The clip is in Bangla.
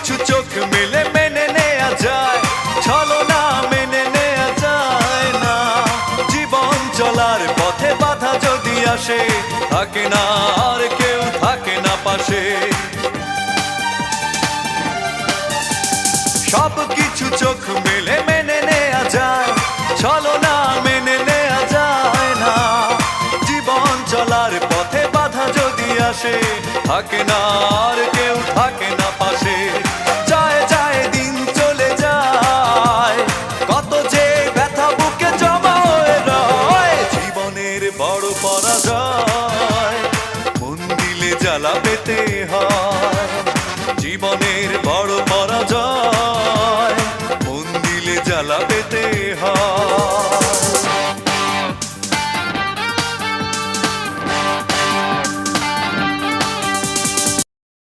কিছু চোখ মেলে মেনে নেয়া যায়, ছলনা মেনে নেয়া যায় না। জীবন চলার পথে বাধা যদি আসে, থাকে না আর কেউ, থাকে না পাশে। সব কিছু চোখ মেলে মেনে নেয়া যায়, ছলনা মেনে নেয়া যায় না। জীবন চলার পথে বাধা যদি আসে, থাকে না আর কেউ, থাকে না পাশে। যায় যায় দিন চলে যায়, কত যে ব্যথা বুকে জমা হয়ে রয়। জীবনের বড় পরাজয়, মন দিলে জ্বালা পেতে হয়। জীবনের বড় পরাজয়,